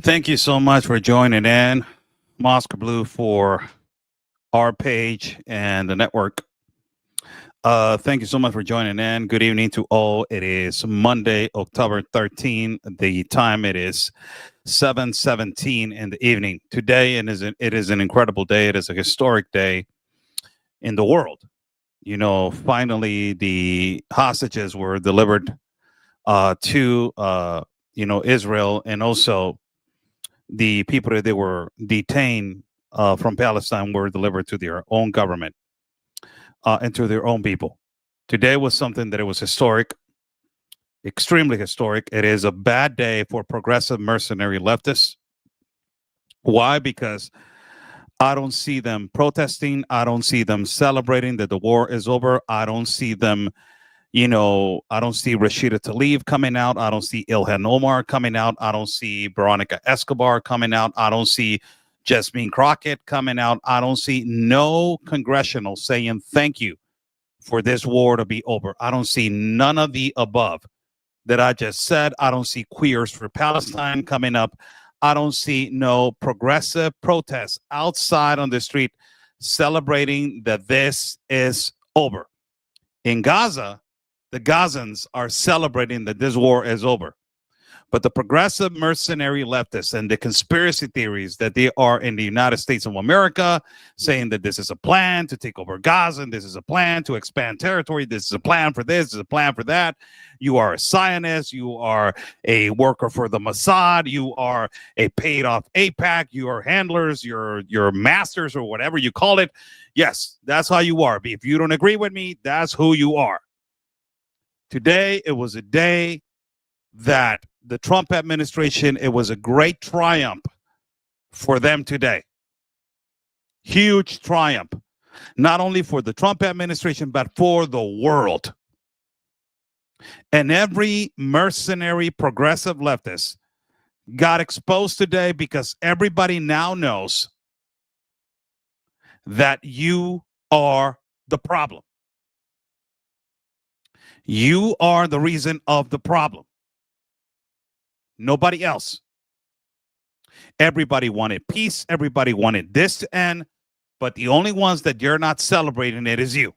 Thank you so much for joining in, Moscow Blue, for our page and the network. Thank you so much for joining in. Good evening to all. It is Monday, October 13th. The time it is 7:17 in the evening. Today it is an incredible day. It is a historic day in the world. Finally the hostages were delivered to Israel, and also the people that they were detained from Palestine were delivered to their own government and to their own people. Today was something that it was historic, extremely historic. It is a bad day for progressive mercenary leftists. Why? Because I don't see them protesting. I don't see them celebrating that the war is over. I don't see them, I don't see Rashida Tlaib coming out. I don't see Ilhan Omar coming out. I don't see Veronica Escobar coming out. I don't see Jasmine Crockett coming out. I don't see no congressional saying thank you for this war to be over. I don't see none of the above that I just said. I don't see Queers for Palestine coming up. I don't see no progressive protests outside on the street celebrating that this is over. In Gaza, the Gazans are celebrating that this war is over. But the progressive mercenary leftists and the conspiracy theories that they are in the United States of America, saying that this is a plan to take over Gaza, and this is a plan to expand territory, this is a plan for this is a plan for that. You are a Zionist, you are a worker for the Mossad, you are a paid off APAC, you are handlers, you're masters, or whatever you call it. Yes, that's how you are. If you don't agree with me, that's who you are. Today, it was a day that the Trump administration, it was a great triumph for them today. Huge triumph, not only for the Trump administration, but for the world. And every mercenary progressive leftist got exposed today because everybody now knows that you are the problem. You are the reason of the problem. Nobody else. Everybody wanted peace. Everybody wanted this to end. But the only ones that you're not celebrating it is you.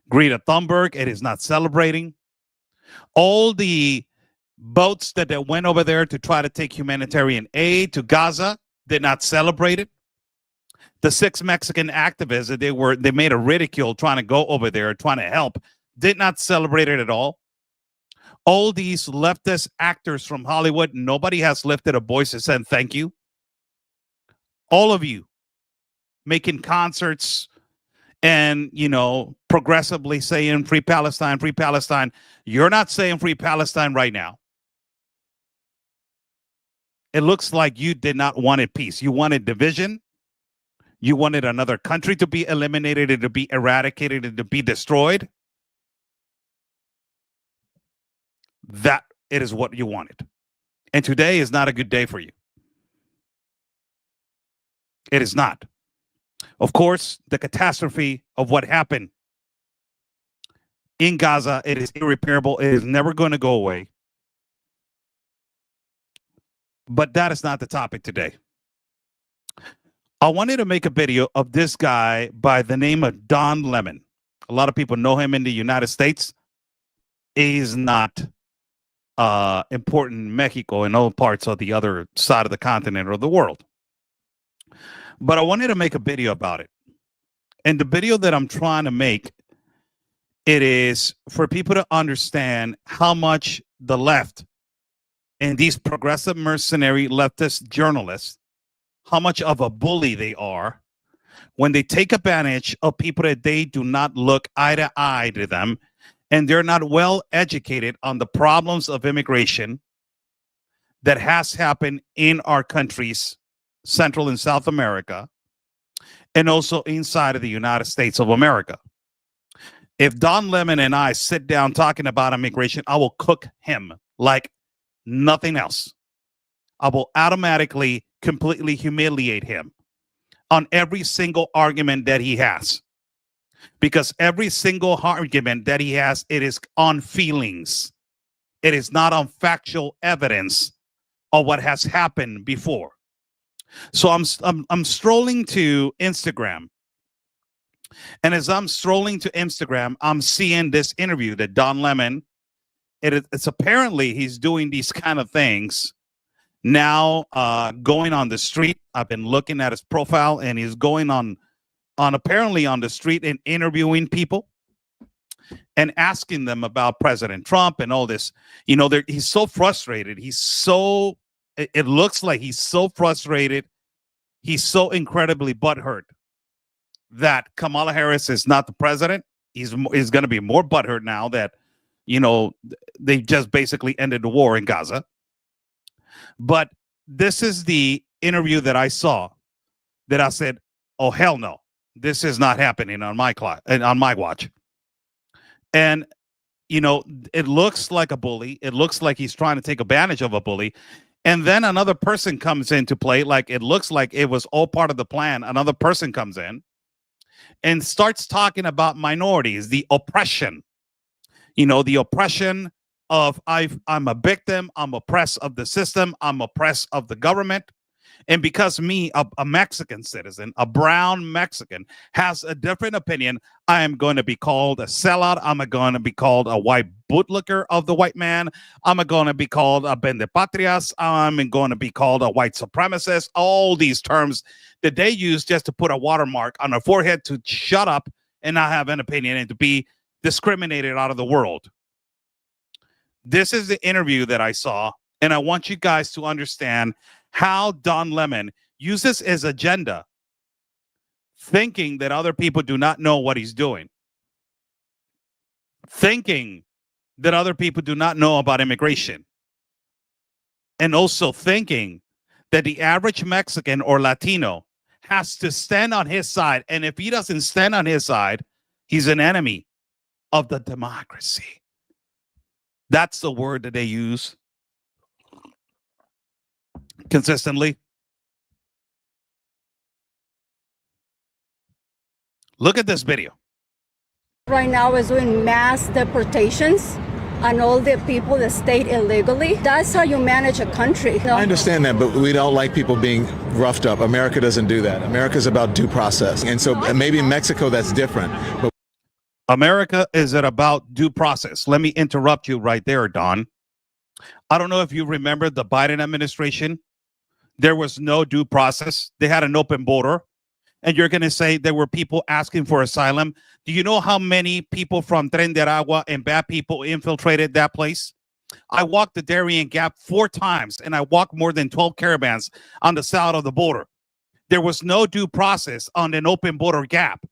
Greta Thunberg, it is not celebrating. All the boats that went over there to try to take humanitarian aid to Gaza did not celebrate it. The 6 Mexican activists that they made a ridicule trying to go over there, trying to help, did not celebrate it at all. All these leftist actors from Hollywood, nobody has lifted a voice and said thank you. All of you making concerts and, progressively saying free Palestine, free Palestine. You're not saying free Palestine right now. It looks like you did not want peace. You wanted division. You wanted another country to be eliminated and to be eradicated and to be destroyed. That it is what you wanted. And today is not a good day for you. It is not. Of course, the catastrophe of what happened in Gaza, it is irreparable. It is never going to go away. But that is not the topic today. I wanted to make a video of this guy by the name of Don Lemon. A lot of people know him in the United States. He's not important in Mexico and other parts of the other side of the continent or the world. But I wanted to make a video about it. And the video that I'm trying to make, it is for people to understand how much the left and these progressive mercenary leftist journalists, how much of a bully they are when they take advantage of people that they do not look eye to eye to them, and they're not well educated on the problems of immigration that has happened in our countries, Central and South America, and also inside of the United States of America. If Don Lemon and I sit down talking about immigration, I will cook him like nothing else. I will automatically, completely humiliate him on every single argument that he has. Because every single argument that he has, it is on feelings. It is not on factual evidence of what has happened before. So I'm strolling to Instagram, and as I'm strolling to Instagram, I'm seeing this interview that Don Lemon. It's apparently he's doing these kind of things now, going on the street. I've been looking at his profile, and he's going on apparently on the street and interviewing people and asking them about President Trump and all this. You know, he's so frustrated. It looks like he's so frustrated. He's so incredibly butthurt that Kamala Harris is not the president. He's going to be more butthurt now that, you know, they just basically ended the war in Gaza. But this is the interview that I saw that I said, oh, hell no, this is not happening on my watch. And, you know, it looks like a bully. It looks like he's trying to take advantage of a bully. And then another person comes into play. Like, it looks like it was all part of the plan. Another person comes in and starts talking about minorities, the oppression, you know, the oppression of I'm a victim. I'm oppressed of the system. I'm oppressed of the government. And because me, a Mexican citizen, a brown Mexican, has a different opinion, I am going to be called a sellout. I'm going to be called a white bootlicker of the white man. I'm going to be called a vendepatrias. I'm going to be called a white supremacist. All these terms that they use just to put a watermark on their forehead to shut up and not have an opinion and to be discriminated out of the world. This is the interview that I saw, and I want you guys to understand how Don Lemon uses his agenda, thinking that other people do not know what he's doing, thinking that other people do not know about immigration, and also thinking that the average Mexican or Latino has to stand on his side. And if he doesn't stand on his side, he's an enemy of the democracy. That's the word that they use consistently. Look at this video. Right now is doing mass deportations on all the people that stayed illegally. That's how you manage a country. I understand that, but we don't like people being roughed up. America doesn't do that. America's about due process. And so maybe in Mexico that's different. But America is about due process. Let me interrupt you right there, Don. I don't know if you remember the Biden administration. There was no due process. They had an open border. And you're going to say there were people asking for asylum. Do you know how many people from Tren de Aragua and bad people infiltrated that place? I walked the Darien Gap 4 times, and I walked more than 12 caravans on the south of the border. There was no due process on an open border gap.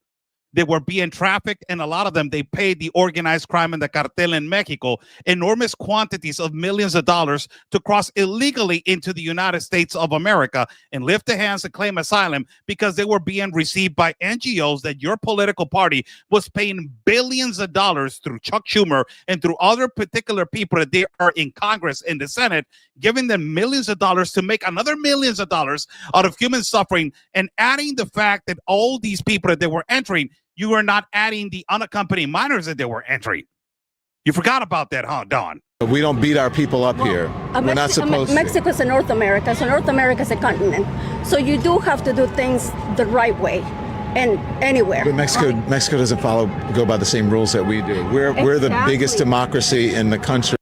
They were being trafficked, and a lot of them, they paid the organized crime and the cartel in Mexico enormous quantities of millions of dollars to cross illegally into the United States of America and lift their hands and claim asylum because they were being received by NGOs that your political party was paying billions of dollars through Chuck Schumer and through other particular people that they are in Congress and the Senate, giving them millions of dollars to make another millions of dollars out of human suffering, and adding the fact that all these people that they were entering, you are not adding the unaccompanied minors that they were entering. You forgot about that, huh, Don? we don't beat our people up here. We're not supposed to. Mexico is in North America, so North America is a continent. So you do have to do things the right way. And anywhere. But Mexico doesn't go by the same rules that we do. We're the biggest democracy in the country.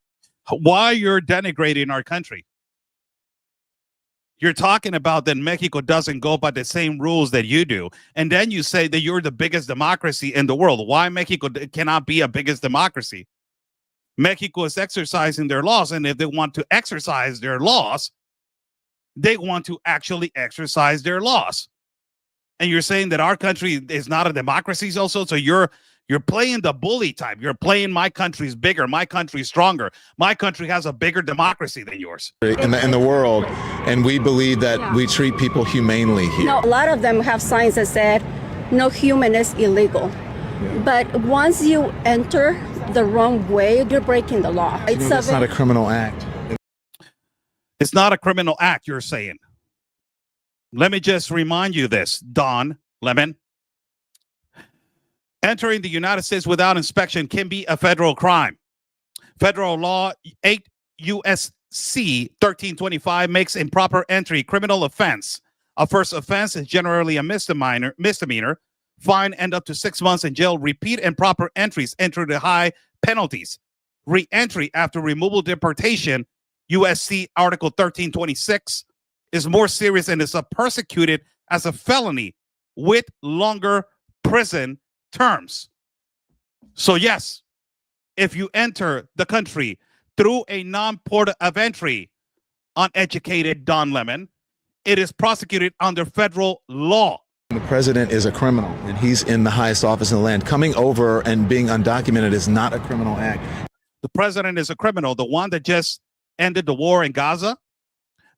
Why you're denigrating our country? You're talking about that Mexico doesn't go by the same rules that you do. And then you say that you're the biggest democracy in the world. Why Mexico cannot be a biggest democracy? Mexico is exercising their laws. And if they want to exercise their laws, they want to actually exercise their laws. And you're saying that our country is not a democracy also? So you're playing the bully type. You're playing my country's bigger. My country's stronger. My country has a bigger democracy than yours. In the world. And we believe that we treat people humanely here. No, a lot of them have signs that said, no human is illegal. Yeah. But once you enter the wrong way, you're breaking the law. It's not a criminal act. It's not a criminal act, you're saying. Let me just remind you this, Don Lemon. Entering the United States without inspection can be a federal crime. Federal law 8 U.S. U.S.C. 1325 makes improper entry criminal offense. A first offense is generally a misdemeanor. Fine and up to 6 months in jail. Repeat improper entries enter the high penalties. Re-entry after removal deportation, U.S.C. Article 1326, is more serious and is persecuted as a felony with longer prison terms. So yes, if you enter the country through a non-port of entry, uneducated Don Lemon, it is prosecuted under federal law. The president is a criminal, and he's in the highest office in the land. Coming over and being undocumented is not a criminal act. The president is a criminal, the one that just ended the war in Gaza,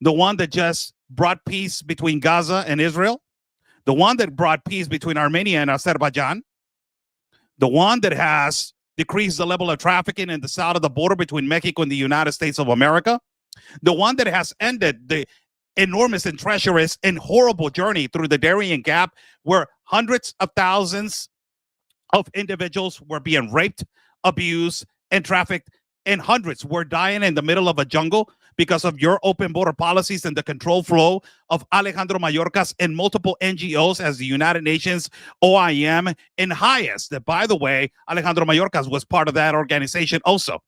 the one that just brought peace between Gaza and Israel, the one that brought peace between Armenia and Azerbaijan, the one that has decreased the level of trafficking in the south of the border between Mexico and the United States of America, the one that has ended the enormous and treacherous and horrible journey through the Darien Gap, where hundreds of thousands of individuals were being raped, abused, and trafficked, and hundreds were dying in the middle of a jungle because of your open border policies and the control flow of Alejandro Mayorkas and multiple NGOs as the United Nations, OIM, and HIAS. That, by the way, Alejandro Mayorkas was part of that organization also.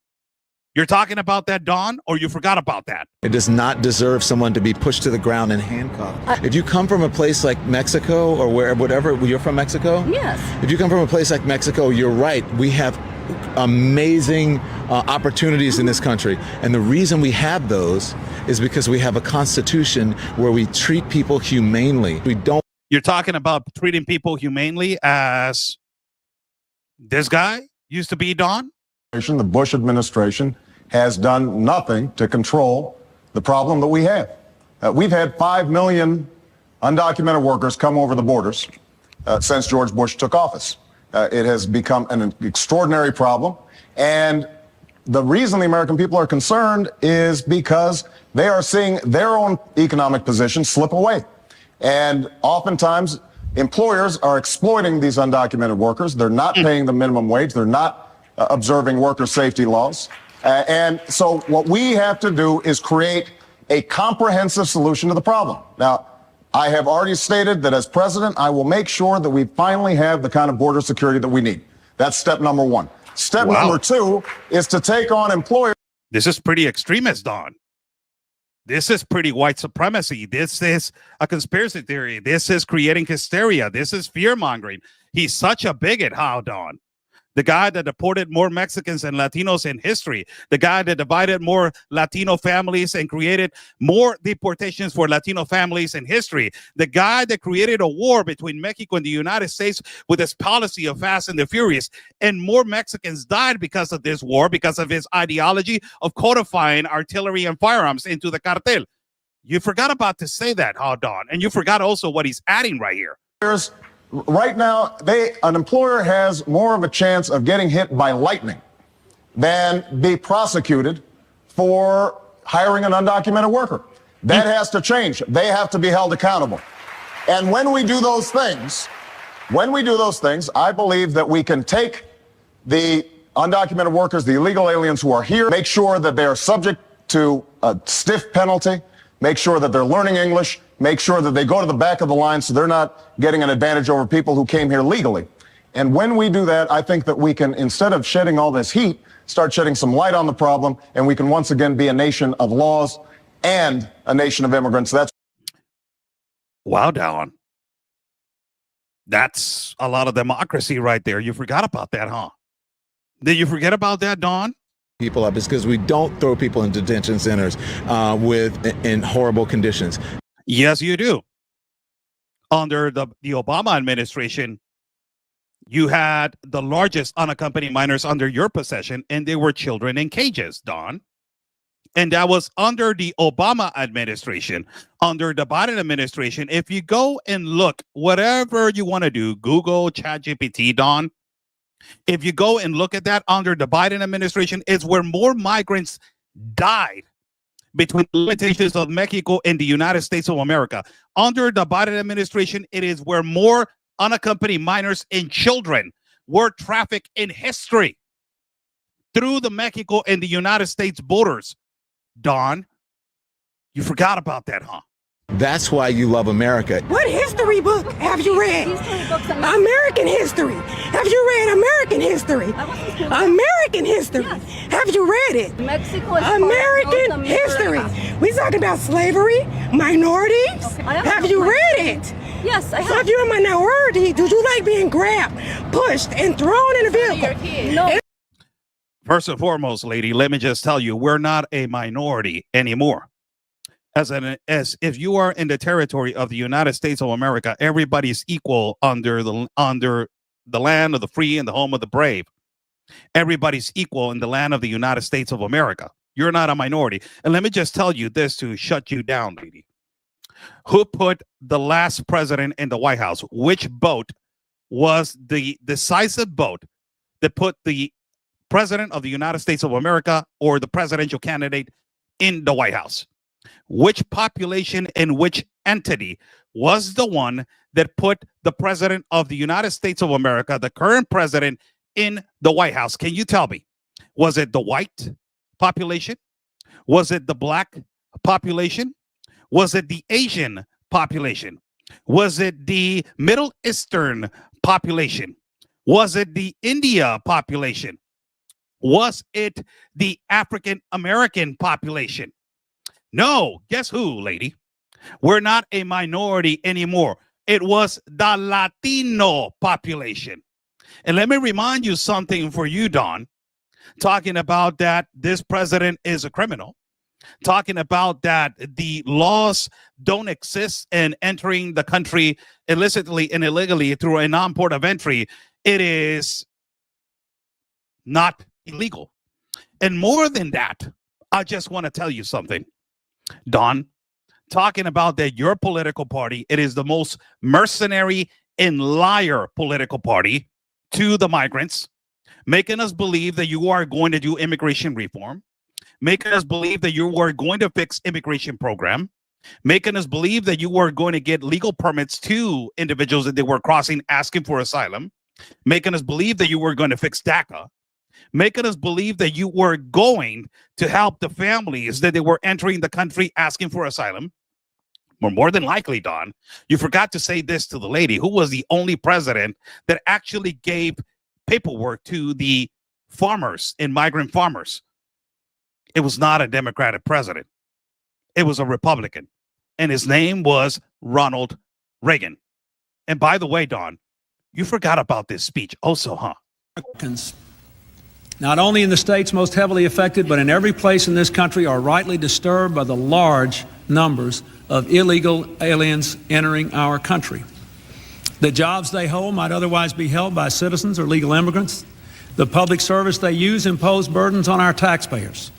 You're talking about that, Don, or you forgot about that? It does not deserve someone to be pushed to the ground and handcuffed. If you come from a place like Mexico or whatever, you're from Mexico? Yes. If you come from a place like Mexico, you're right. We have amazing opportunities in this country. And the reason we have those is because we have a constitution where we treat people humanely. We don't. You're talking about treating people humanely as this guy used to be, Don? The Bush administration has done nothing to control the problem that we have. We've had 5 million undocumented workers come over the borders since George Bush took office. It has become an extraordinary problem. And the reason the American people are concerned is because they are seeing their own economic position slip away. And oftentimes, employers are exploiting these undocumented workers. They're not paying the minimum wage. They're not observing worker safety laws. And so what we have to do is create a comprehensive solution to the problem. Now, I have already stated that as president, I will make sure that we finally have the kind of border security that we need. That's step number one. Step number two is to take on employers. This is pretty extremist, Don. This is pretty white supremacy. This is a conspiracy theory. This is creating hysteria. This is fear mongering. He's such a bigot, how, Don? The guy that deported more Mexicans and Latinos in history, the guy that divided more Latino families and created more deportations for Latino families in history, the guy that created a war between Mexico and the United States with his policy of Fast and the Furious, and more Mexicans died because of this war, because of his ideology of codifying artillery and firearms into the cartel. You forgot about to say that, huh, Don? And you forgot also what he's adding right here. Right now, an employer has more of a chance of getting hit by lightning than be prosecuted for hiring an undocumented worker. That has to change. They have to be held accountable. And when we do those things, I believe that we can take the undocumented workers, the illegal aliens who are here, make sure that they are subject to a stiff penalty, make sure that they're learning English, make sure that they go to the back of the line so they're not getting an advantage over people who came here legally. And when we do that, I think that we can, instead of shedding all this heat, start shedding some light on the problem, and we can once again be a nation of laws and a nation of immigrants. That's wow, Don. That's a lot of democracy right there. You forgot about that, huh? Did you forget about that, Don? People up is because we don't throw people in detention centers in horrible conditions. Yes, you do. Under the Obama administration, you had the largest unaccompanied minors under your possession, and they were children in cages, Don. And that was under the Obama administration. Under the Biden administration, if you go and look, whatever you want to do, Google, ChatGPT, Don, if you go and look at that under the Biden administration, it's where more migrants died between the limitations of Mexico and the United States of America. Under the Biden administration, it is where more unaccompanied minors and children were trafficked in history through the Mexico and the United States borders. Don, you forgot about that, huh? That's why you love America. What history book have you read? American history. Have you read American history? American history. Have you read it? Mexico is American history. We talked about slavery, minorities. Have you read it? Yes, I So have. if you're a minority, do you like being grabbed, pushed, and thrown in a vehicle? No. First and foremost, lady, let me just tell you, we're not a minority anymore. As if you are in the territory of the United States of America, everybody's equal under the land of the free and the home of the brave. Everybody's equal in the land of the United States of America. You're not a minority. And let me just tell you this to shut you down, lady. Who put the last president in the White House? Which vote was the decisive vote that put the president of the United States of America or the presidential candidate in the White House? Which population and which entity was the one that put the president of the United States of America, the current president, in the White House? Can you tell me? Was it the white population? Was it the black population? Was it the Asian population? Was it the Middle Eastern population? Was it the India population? Was it the African American population? No, guess who, lady? We're not a minority anymore. It was the Latino population. And let me remind you something for you, Don, talking about that this president is a criminal, talking about that the laws don't exist in entering the country illicitly and illegally through a non-port of entry. It is not illegal. And more than that, I just want to tell you something. Don, talking about that your political party, it is the most mercenary and liar political party to the migrants, making us believe that you are going to do immigration reform, making us believe that you are going to fix immigration program, making us believe that you are going to get legal permits to individuals that they were crossing asking for asylum, making us believe that you were going to fix DACA, making us believe that you were going to help the families that they were entering the country asking for asylum. Or more than likely, Don, you forgot to say this to the lady who was the only president that actually gave paperwork to the farmers and migrant farmers. It was not a Democratic president. It was a Republican. And his name was Ronald Reagan. And by the way, Don, you forgot about this speech also, huh? Not only in the states most heavily affected, but in every place in this country are rightly disturbed by the large numbers of illegal aliens entering our country. The jobs they hold might otherwise be held by citizens or legal immigrants. The public service they use impose burdens on our taxpayers.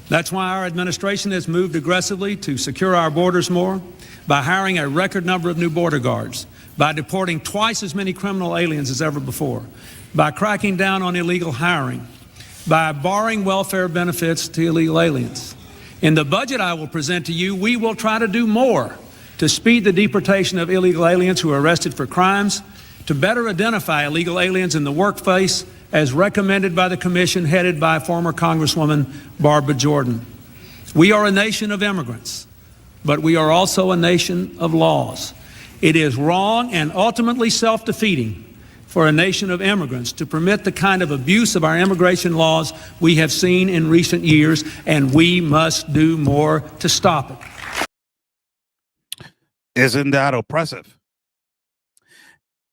That's why our administration has moved aggressively to secure our borders more, by hiring a record number of new border guards, by deporting twice as many criminal aliens as ever before, by cracking down on illegal hiring, by barring welfare benefits to illegal aliens. In the budget I will present to you, we will try to do more to speed the deportation of illegal aliens who are arrested for crimes, to better identify illegal aliens in the workplace as recommended by the commission headed by former Congresswoman Barbara Jordan. We are a nation of immigrants, but we are also a nation of laws. It is wrong and ultimately self-defeating for a nation of immigrants to permit the kind of abuse of our immigration laws we have seen in recent years, and we must do more to stop it. Isn't that oppressive?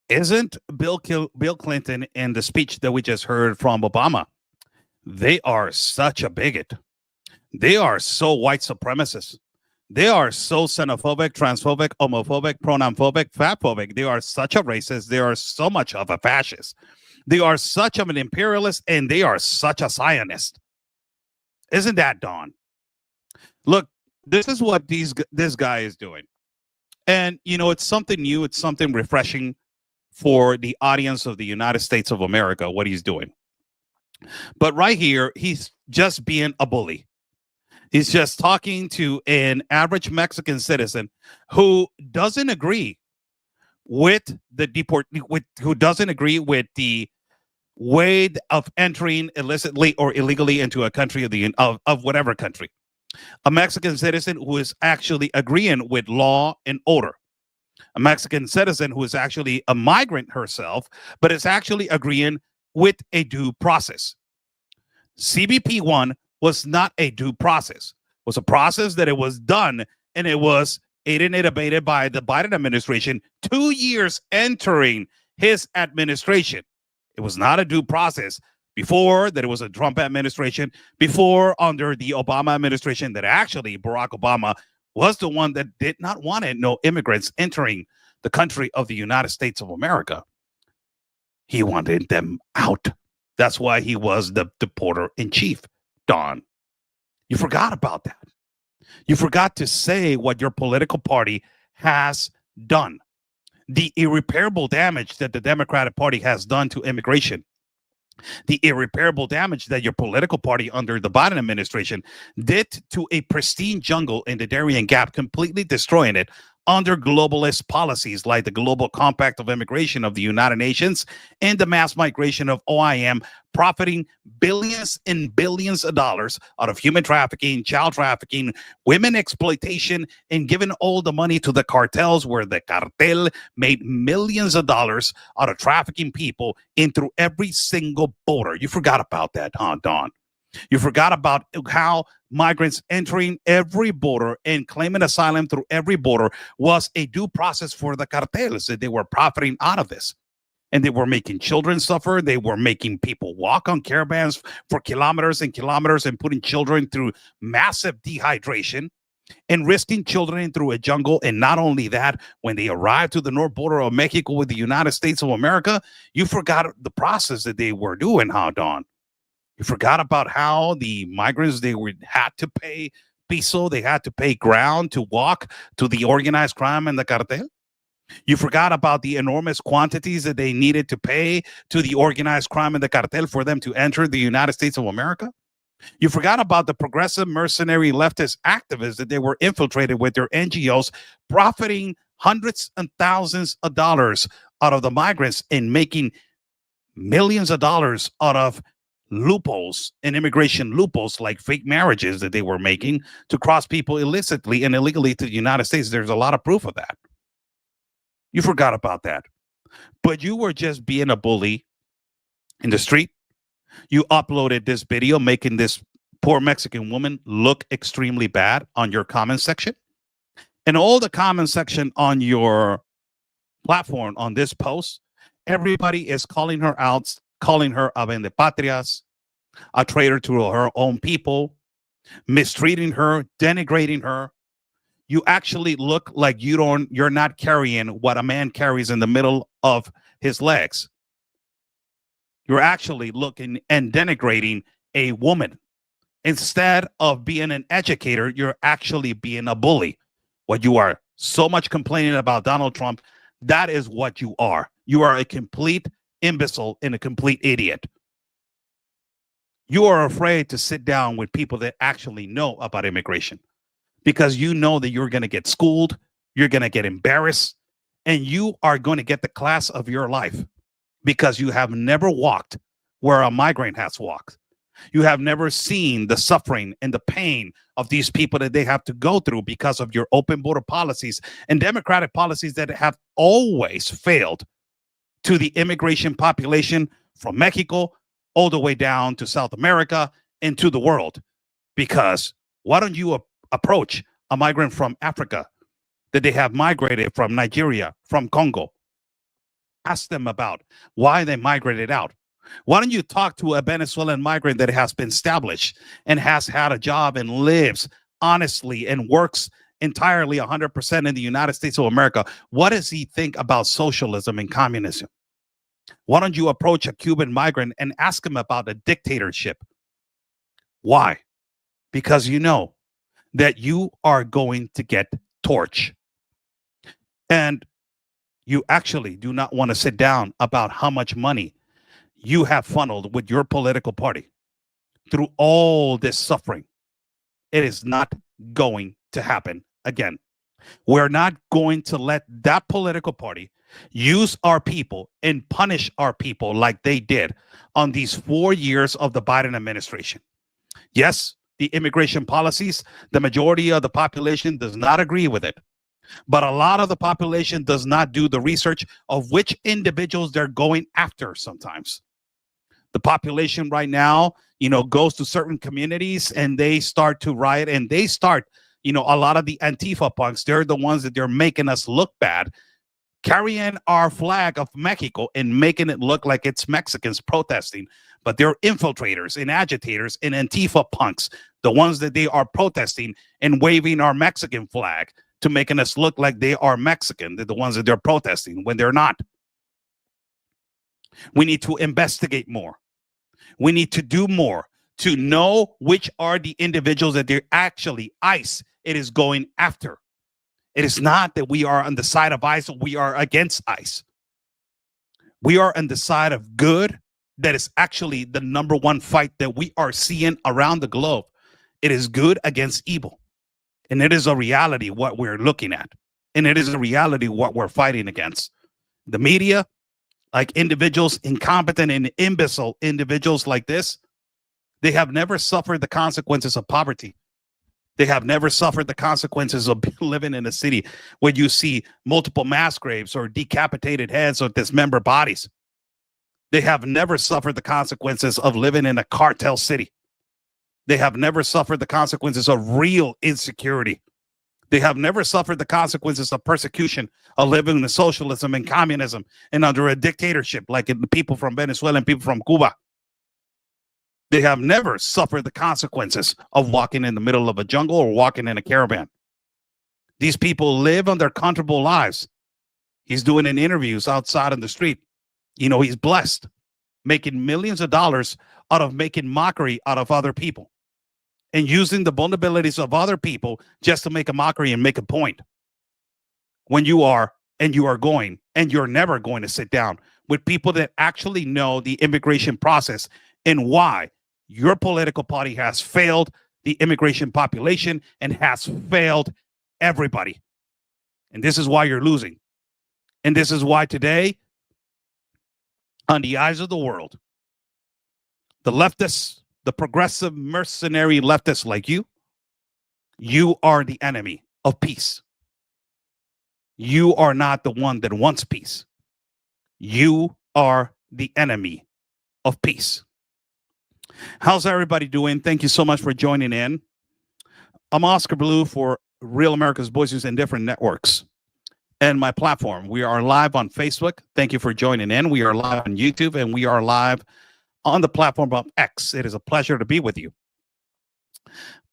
Isn't Bill Clinton in the speech that we just heard from Obama? They are such a bigot. They are so white supremacist. They are so xenophobic, transphobic, homophobic, pronoun-phobic, fat-phobic. They are such a racist. They are so much of a fascist. They are such of an imperialist, and they are such a Zionist. Isn't that, Don? Look, this is what this guy is doing. And, you know, it's something new. It's something refreshing for the audience of the United States of America, what he's doing. But right here, he's just being a bully. He's just talking to an average Mexican citizen who doesn't agree with the who doesn't agree with the way of entering illicitly or illegally into a country of whatever country. a Mexican citizen who is actually agreeing with law and order, a Mexican citizen who is actually a migrant herself, but is actually agreeing with a due process. CBP1 was not a due process. It was a process that it was done, and it was aided and abetted by the Biden administration 2 years entering his administration. It was not a due process before that. It was a Trump administration, before under the Obama administration, that actually Barack Obama was the one that did not want it, no immigrants entering the country of the United States of America. He wanted them out. That's why he was the deporter in chief, Don. You forgot about that. You forgot to say what your political party has done. The irreparable damage that the Democratic Party has done to immigration, the irreparable damage that your political party under the Biden administration did to a pristine jungle in the Darien Gap, completely destroying it under globalist policies like the Global Compact of Immigration of the United Nations and the mass migration of OIM, profiting billions and billions of dollars out of human trafficking, child trafficking, women exploitation, and giving all the money to the cartels, where the cartel made millions of dollars out of trafficking people in through every single border. You forgot about that, huh, Don? You forgot about how migrants entering every border and claiming asylum through every border was a due process for the cartels, that they were profiting out of this. And they were making children suffer. They were making people walk on caravans for kilometers and kilometers and putting children through massive dehydration and risking children through a jungle. And not only that, when they arrived to the north border of Mexico with the United States of America, you forgot the process that they were doing, huh, Don? You forgot about how the migrants, had to pay piso, they had to pay ground to walk to the organized crime and the cartel. You forgot about the enormous quantities that they needed to pay to the organized crime and the cartel for them to enter the United States of America. You forgot about the progressive mercenary leftist activists that they were infiltrated with their NGOs, profiting hundreds and thousands of dollars out of the migrants and making millions of dollars out of loopholes and immigration loopholes, like fake marriages that they were making to cross people illicitly and illegally to the United States. There's a lot of proof of that. You forgot about that. But you were just being a bully in the street. You uploaded this video making this poor Mexican woman look extremely bad on your comment section. And all the comment section on your platform on this post, everybody is calling her out, calling her a vendepatrias, a traitor to her own people, mistreating her, denigrating her. You actually look like you're not carrying what a man carries in the middle of his legs. You're actually looking and denigrating a woman. Instead of being an educator, you're actually being a bully. What you are so much complaining about Donald Trump, that is what you are. You are a complete imbecile and a complete idiot. You are afraid to sit down with people that actually know about immigration, because you know that you're going to get schooled, you're going to get embarrassed, and you are going to get the class of your life because you have never walked where a migrant has walked. You have never seen the suffering and the pain of these people that they have to go through because of your open border policies and democratic policies that have always failed to the immigration population from Mexico all the way down to South America and to the world. Because why don't you approach a migrant from Africa that they have migrated from Nigeria, from Congo? Ask them about why they migrated out. Why don't you talk to a Venezuelan migrant that has been established and has had a job and lives honestly and works entirely 100% in the United States of America? What does he think about socialism and communism? Why don't you approach a Cuban migrant and ask him about a dictatorship? Why? Because you know that you are going to get torched. And you actually do not want to sit down about how much money you have funneled with your political party through all this suffering. It is not going to happen again. We're not going to let that political party use our people and punish our people like they did on these 4 years of the Biden administration. Yes, the immigration policies. The majority of the population does not agree with it. But a lot of the population does not do the research of which individuals they're going after sometimes. The population right now, goes to certain communities and they start to riot, and they start, a lot of the Antifa punks, they're the ones that they're making us look bad, carrying our flag of Mexico and making it look like it's Mexicans protesting. But they're infiltrators and agitators and Antifa punks, the ones that they are protesting and waving our Mexican flag to making us look like they are Mexican. They're the ones that they're protesting when they're not. We need to investigate more. We need to do more to know which are the individuals that they're actually ICE it is going after. It is not that we are on the side of ICE, we are against ICE. We are on the side of good. That is actually the number one fight that we are seeing around the globe. It is good against evil. And it is a reality what we're looking at. And it is a reality what we're fighting against. The media, like individuals, incompetent and imbecile individuals like this, they have never suffered the consequences of poverty. They have never suffered the consequences of living in a city where you see multiple mass graves or decapitated heads or dismembered bodies. They have never suffered the consequences of living in a cartel city. They have never suffered the consequences of real insecurity. They have never suffered the consequences of persecution, of living in socialism and communism and under a dictatorship like the people from Venezuela and people from Cuba. They have never suffered the consequences of walking in the middle of a jungle or walking in a caravan. These people live on their comfortable lives. He's doing in interviews outside on the street. He's blessed, making millions of dollars out of making mockery out of other people and using the vulnerabilities of other people just to make a mockery and make a point. When you are going, and you're never going to sit down with people that actually know the immigration process and why your political party has failed the immigration population and has failed everybody. And this is why you're losing. And this is why today, on the eyes of the world, the leftists, the progressive mercenary leftists like you are the enemy of peace. You are not the one that wants peace. You are the enemy of peace. How's everybody doing? Thank you so much for joining in. I'm Oscar Blue for Real America's Voices in Different Networks and my platform. We are live on Facebook. Thank you for joining in. We are live on YouTube, and we are live on the platform of X. It is a pleasure to be with you.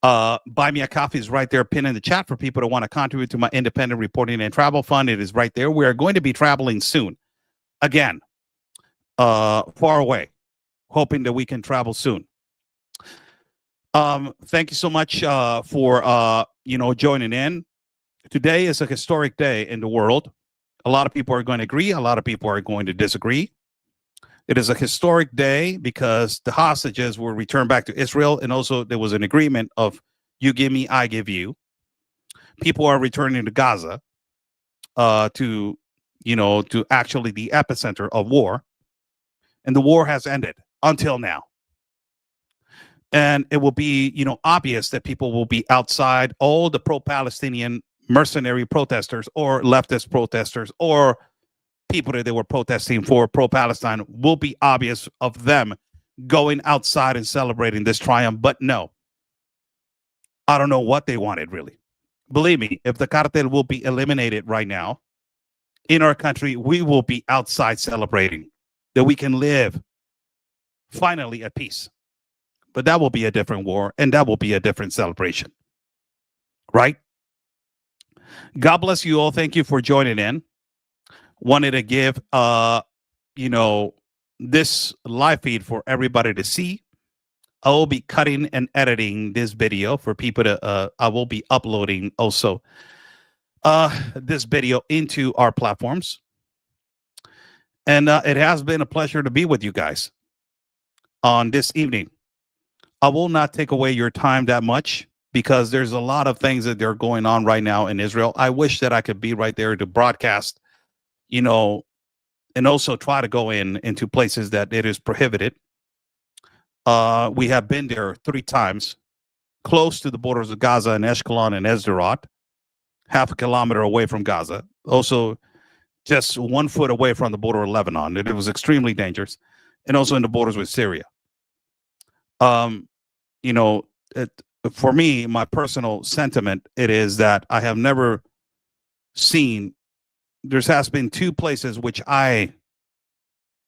Buy Me a Coffee is right there, pinned in the chat for people that want to contribute to my independent reporting and travel fund. It is right there. We are going to be traveling soon. Again, far away, hoping that we can travel soon. Thank you so much for joining in. Today is a historic day in the world. A lot of people are going to agree. A lot of people are going to disagree. It is a historic day because the hostages were returned back to Israel, and also there was an agreement of you give me, I give you. People are returning to Gaza to actually the epicenter of war, and the war has ended until now. And it will be, obvious that people will be outside. All the pro-Palestinian mercenary protesters or leftist protesters or people that they were protesting for pro-Palestine will be obvious of them going outside and celebrating this triumph. But no, I don't know what they wanted, really. Believe me, if the cartel will be eliminated right now in our country, we will be outside celebrating that we can live finally at peace. But that will be a different war, and that will be a different celebration. Right? God bless you all. Thank you for joining in. Wanted to give, this live feed for everybody to see. I will be cutting and editing this video for people to, I will be uploading also this video into our platforms. And it has been a pleasure to be with you guys on this evening. I will not take away your time that much because there's a lot of things that are going on right now in Israel. I wish that I could be right there to broadcast, and also try to go into places that it is prohibited. We have been there 3 times, close to the borders of Gaza and Ashkelon and Esderot, half a kilometer away from Gaza. Also, just 1 foot away from the border of Lebanon. It was extremely dangerous, and also in the borders with Syria. You know, for me, my personal sentiment, it is that I have never seen. There has been 2 places which I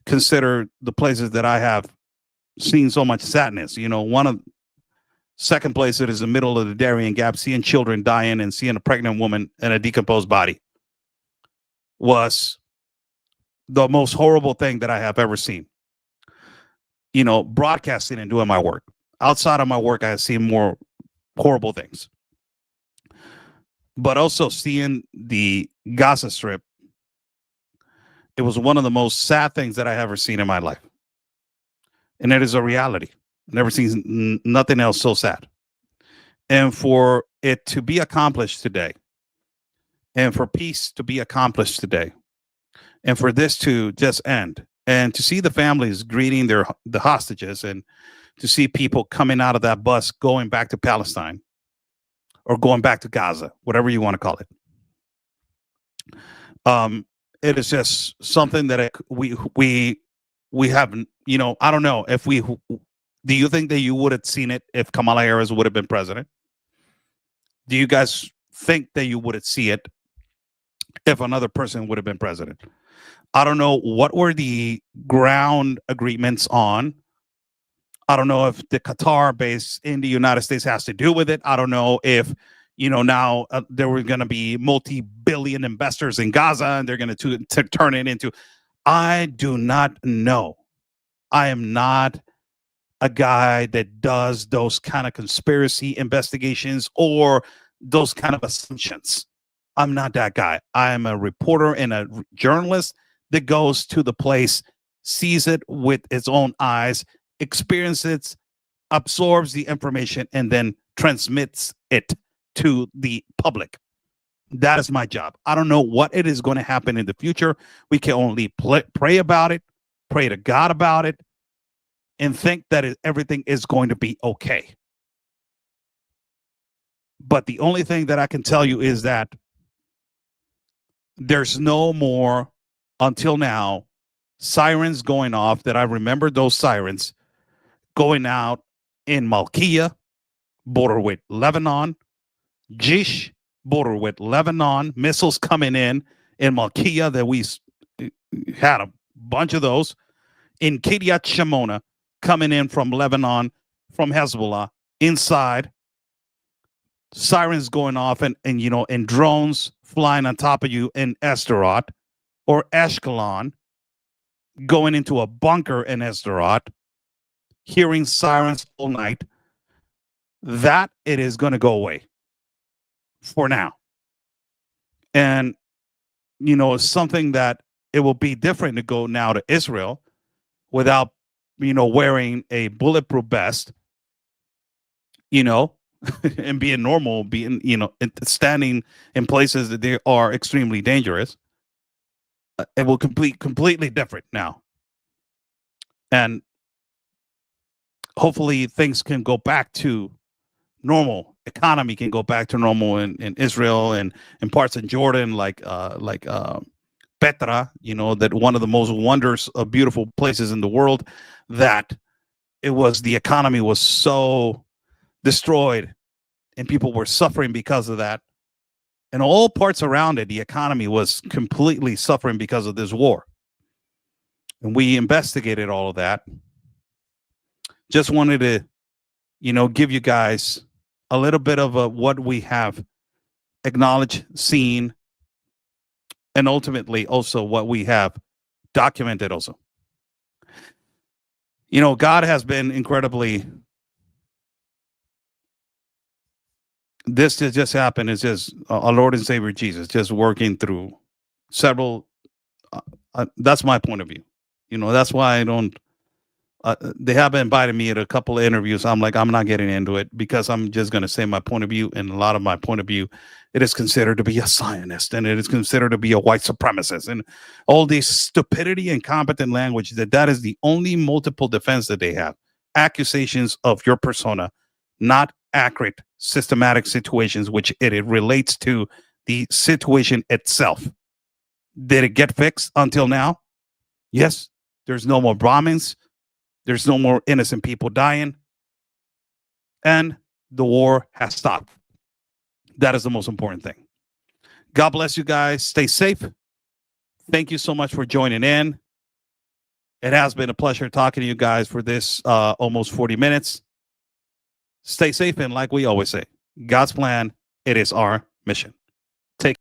consider the places that I have seen so much sadness. You know, second place, it is the middle of the Darien Gap, seeing children dying and seeing a pregnant woman and a decomposed body was the most horrible thing that I have ever seen. You know, broadcasting and doing my work. Outside of my work, I have seen more horrible things. But also seeing the Gaza Strip, it was one of the most sad things that I have ever seen in my life. And it is a reality. Never seen nothing else so sad. And for it to be accomplished today, and for peace to be accomplished today, and for this to just end, and to see the families greeting the hostages, and to see people coming out of that bus going back to Palestine or going back to Gaza, whatever you want to call it. It is just something that we haven't, you know, I don't know if do you think that you would have seen it if Kamala Harris would have been president? Do you guys think that you would see it if another person would have been president? I don't know what were the ground agreements on. I don't know if the Qatar base in the United States has to do with it. I don't know if, you know, now there were going to be multi-billion investors in Gaza and they're going to turn it into. I do not know. I am not a guy that does those kind of conspiracy investigations or those kind of assumptions. I'm not that guy. I am a reporter and a journalist that goes to the place, sees it with its own eyes, experiences it, absorbs the information, and then transmits it to the public. That is my job. I don't know what it is going to happen in the future. We can only pray about it, pray to God about it, and think that everything is going to be okay. But the only thing that I can tell you is that there's no more, until now, sirens going off that I remember those sirens going out in Malkia, border with Lebanon, Jish, border with Lebanon, missiles coming in Malkia that we had a bunch of those, in Kiryat Shimona, coming in from Lebanon, from Hezbollah, inside, sirens going off and you know, and drones flying on top of you in Esderot or Ashkelon, going into a bunker in Esderot, hearing sirens all night. That it is going to go away for now. And, you know, it's something that it will be different to go now to Israel without, you know, wearing a bulletproof vest, you know, and being normal, being, you know, standing in places that they are extremely dangerous. It will completely different now. And hopefully things can go back to normal. Economy can go back to normal in Israel and in parts of Jordan, like Petra, you know, that one of the most wonders of beautiful places in the world, that the economy was so destroyed and people were suffering because of that. And all parts around it, the economy was completely suffering because of this war. And we investigated all of that. Just wanted to, you know, give you guys a little bit of what we have acknowledged, seen, and ultimately also what we have documented also. You know, God has been incredibly, this just happened. It's just our Lord and Savior Jesus just working through several, that's my point of view. You know, that's why I don't, they have invited me at a couple of interviews. I'm like, I'm not getting into it because I'm just going to say my point of view. And a lot of my point of view, it is considered to be a Zionist and it is considered to be a white supremacist and all this stupidity and competent language that is the only multiple defense that they have. Accusations of your persona, not accurate, systematic situations, which it relates to the situation itself. Did it get fixed until now? Yes. There's no more bombings. There's no more innocent people dying. And the war has stopped. That is the most important thing. God bless you guys. Stay safe. Thank you so much for joining in. It has been a pleasure talking to you guys for this almost 40 minutes. Stay safe, and like we always say, God's plan, it is our mission. Take